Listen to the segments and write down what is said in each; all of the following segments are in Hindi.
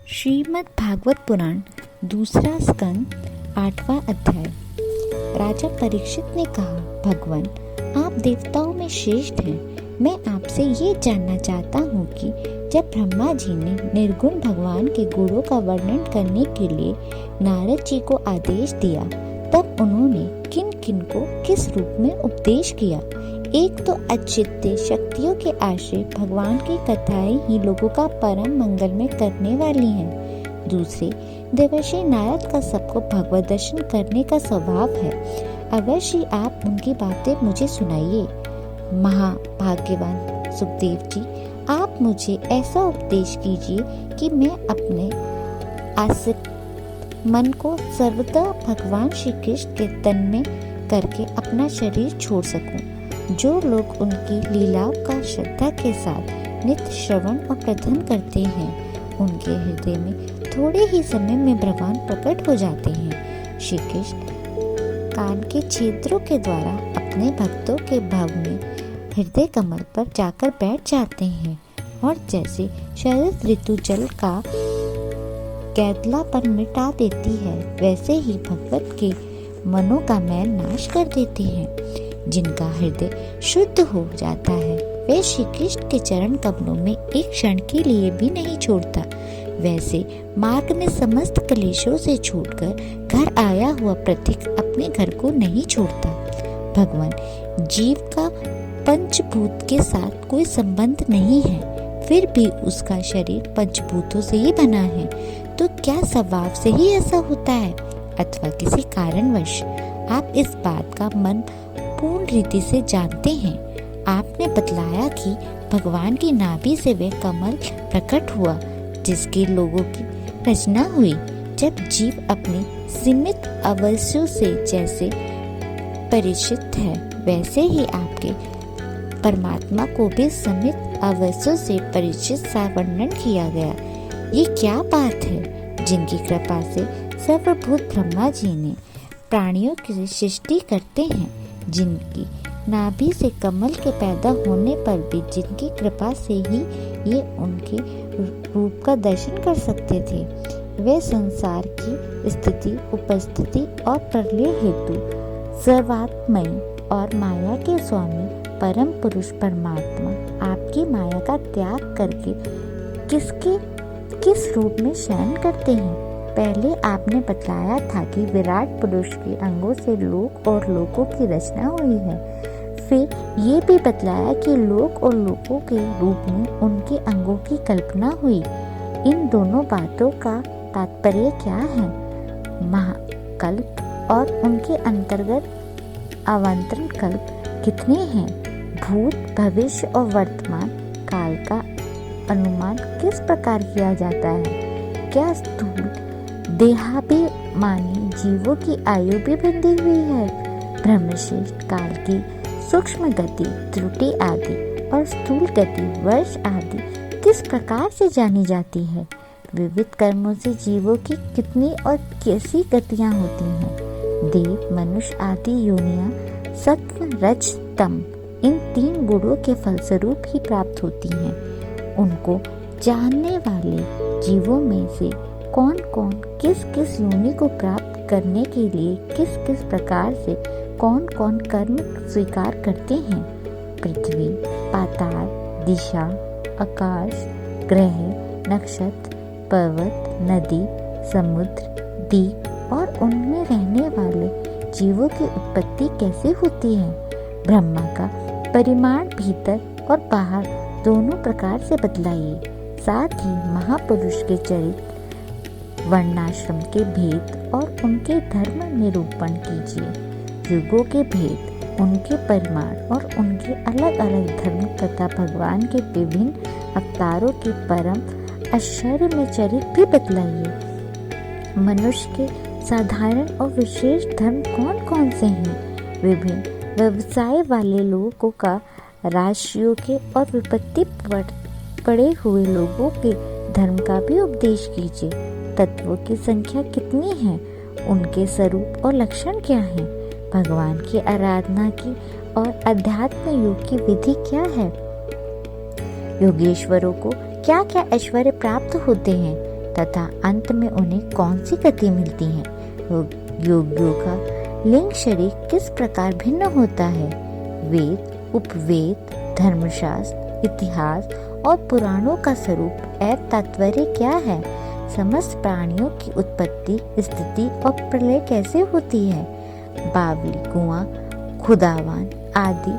श्रीमद् भागवत पुराण दूसरा स्कंद 8वां अध्याय। राजा परीक्षित ने कहा, भगवान आप देवताओं में श्रेष्ठ हैं। मैं आपसे ये जानना चाहता हूँ कि जब ब्रह्मा जी ने निर्गुण भगवान के गुणों का वर्णन करने के लिए नारद जी को आदेश दिया, तब उन्होंने किन किन को किस रूप में उपदेश किया। एक तो अचिंत्य शक्तियों के आश्रय भगवान की कथाएं ही लोगों का परम मंगलमय करने वाली हैं। दूसरे, देवर्षि नारद का सबको भगवत दर्शन करने का स्वभाव है। अवश्य आप उनकी बातें मुझे सुनाइए। महाभाग्यवान सुखदेव जी, आप मुझे ऐसा उपदेश कीजिए कि मैं अपने आसक्त मन को सर्वदा भगवान श्री कृष्ण के तन में करके अपना शरीर छोड़ सकूं। जो लोग उनकी लीलाओं का श्रद्धा के साथ नित्य श्रवण और प्रदर्शन करते हैं, उनके हृदय में थोड़े ही समय में भगवान प्रकट हो जाते हैं। श्री कृष्ण कान के छिद्रों के द्वारा अपने भक्तों के भाव में हृदय कमल पर जाकर बैठ जाते हैं, और जैसे शरद ऋतु जल का कैदलापन मिटा देती है, वैसे ही भगवत के मनों का मैल नाश कर देते हैं। जिनका हृदय शुद्ध हो जाता है, वे श्री कृष्ण के चरण कमलों में एक क्षण के लिए भी नहीं छोड़ता। वैसे मार्ग में समस्त क्लेशों से छूटकर घर आया हुआ प्रतीक अपने घर को नहीं छोड़ता। भगवान जीव का पंचभूत के साथ कोई संबंध नहीं है, फिर भी उसका शरीर पंचभूतों से ही बना है। तो क्या स्वभाव से ही ऐसा होता है, अथवा किसी कारणवश? आप इस बात का मन पूर्ण रीति से जानते हैं। आपने बतलाया कि भगवान की नाभि से वह कमल प्रकट हुआ जिसके लोगों की रचना हुई। जब जीव अपने सीमित अवयवों से जैसे परिचित है, वैसे ही आपके परमात्मा को भी सीमित अवयवों से परिचित सा वर्णन किया गया। ये क्या बात है? जिनकी कृपा से सर्वभूत ब्रह्मा जी ने प्राणियों की सृष्टि करते हैं, जिनकी नाभि से कमल के पैदा होने पर भी जिनकी कृपा से ही ये उनके रूप का दर्शन कर सकते थे, वे संसार की स्थिति, उपस्थिति और प्रलय हेतु सर्वात्मय और माया के स्वामी परम पुरुष परमात्मा आपकी माया का त्याग करके किस रूप में शयन करते हैं। पहले आपने बतलाया था कि विराट पुरुष के अंगों से लोक और लोकों की रचना हुई है। फिर ये भी बतलाया कि लोक और लोकों के रूप में उनके अंगों की कल्पना हुई। इन दोनों बातों का तात्पर्य क्या है? महाकल्प और उनके अंतर्गत अवान्तरण कल्प कितने हैं? भूत, भविष्य और वर्तमान काल का अनुमान किस प्रकार किया जाता है? क्या स्थूल देहाभिमानी जीवों की आयु भी बंधी हुई है? ब्रह्मश्रेष्ठ काल की सूक्ष्म गति, त्रुटि आदि और स्थूल गति, वर्ष आदि किस प्रकार से जानी जाती है? विविध कर्मों से जीवों की कितनी और कैसी गतियां होती हैं? देव, मनुष्य आदि योनियां सत्व, रज, तम इन 3 गुणों के फलस्वरूप ही प्राप्त होती हैं। उनको जानने वाले जीवों में से कौन कौन किस किस योनि को प्राप्त करने के लिए किस किस प्रकार से कौन कौन कर्म स्वीकार करते हैं? पृथ्वी, पाताल, दिशा, आकाश, ग्रह, नक्षत्र, पर्वत, नदी, समुद्र, द्वीप और उनमें रहने वाले जीवों की उत्पत्ति कैसे होती है? ब्रह्मा का परिमाण भीतर और बाहर दोनों प्रकार से बतलाइए। साथ ही महापुरुष के चरित्र, वर्णाश्रम के भेद और उनके धर्म निरूपण कीजिए। युगों के भेद, उनके परिमाण और उनके अलग अलग धर्म तथा भगवान के विभिन्न अवतारों के परम आश्चर्यमय चरित्र भी बतलाइए। मनुष्य के साधारण और विशेष धर्म कौन कौन से हैं? विभिन्न व्यवसाय वाले लोगों का, राशियों के और विपत्ति पड़े हुए लोगों के धर्म का भी उपदेश कीजिए। तत्वों की संख्या कितनी है? उनके स्वरूप और लक्षण क्या हैं? भगवान की आराधना की और अध्यात्म योग की विधि क्या है? योगेश्वरों को क्या क्या ऐश्वर्य प्राप्त होते हैं? तथा अंत में उन्हें कौन सी गति मिलती है? योगियों का लिंग शरीर किस प्रकार भिन्न होता है? वेद, उपवेद, धर्मशास्त्र, इतिहास और पुराणों का स्वरूप एवं तात्पर्य क्या है? समस्त प्राणियों की उत्पत्ति, स्थिति और प्रलय कैसे होती है? बावली, कुआं, खुदावान आदि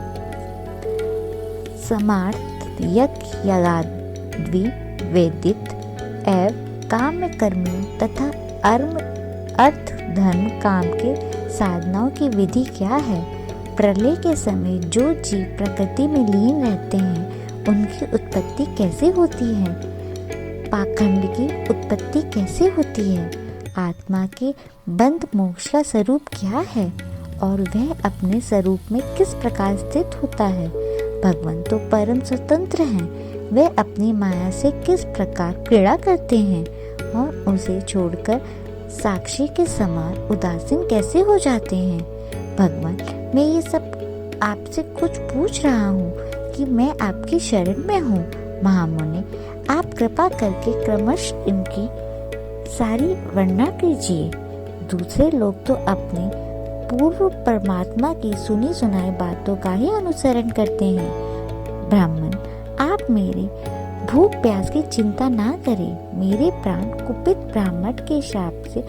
समार्थ, यज्ञ, यागादि, वेदित एवं काम्य कर्मियों तथा अर्थ, धर्म, काम के साधनाओं की विधि क्या है? प्रलय के समय जो जीव प्रकृति में लीन रहते हैं उनकी उत्पत्ति कैसे होती है? पाखंड की उत्पत्ति कैसे होती है? आत्मा के बंध मोक्ष का स्वरूप क्या है और वह अपने स्वरूप में किस प्रकार स्थित होता है? भगवान तो परम स्वतंत्र हैं, वे अपनी माया से किस प्रकार क्रीड़ा करते हैं और उसे छोड़कर साक्षी के समान उदासीन कैसे हो जाते हैं? भगवान, मैं ये सब आपसे कुछ पूछ रहा हूँ कि मैं आपकी शरण में हूँ। महामुनि, आप कृपा करके क्रमशः इनकी सारी वर्णना कीजिए। दूसरे लोग तो अपने पूर्व परमात्मा की सुनी सुनाई बातों का ही अनुसरण करते हैं। ब्राह्मण, आप मेरे भूख प्यास की चिंता ना करें। मेरे प्राण कुपित ब्राह्मण के शाप से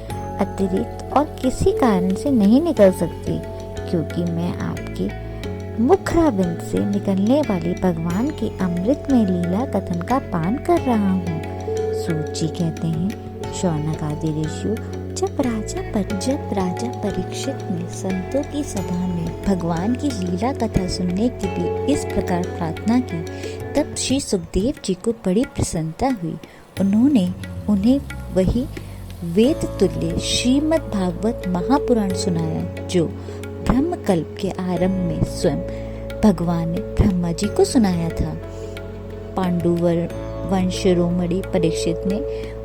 अतिरिक्त और किसी कारण से नहीं निकल सकते, क्योंकि मैं आपके मुखराबिंद से निकलने वाले भगवान के अमृत में लीला कथन का पान कर रहा हूँ। सूत जी कहते हैं, शौनक आदि ऋषियों, जब राजा परीक्षित ने संतों की सभा में भगवान की लीला कथा सुनने के लिए इस प्रकार प्रार्थना की, तब श्री सुखदेव जी को बड़ी प्रसन्नता हुई। उन्होंने उन्हें वही वेद तुल्य श्रीमद् भागवत महापुराण सुनाया, जो ब्रह्मकल्प के आरंभ में स्वयं भगवान ने ब्रह्मा जी को सुनाया था। पांडुवर वंश शिरोमणि परीक्षित ने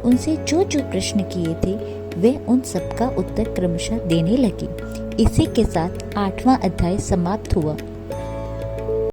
उनसे जो जो प्रश्न किए थे वे उन सब का उत्तर क्रमशः देने लगे। इसी के साथ 8वां अध्याय समाप्त हुआ।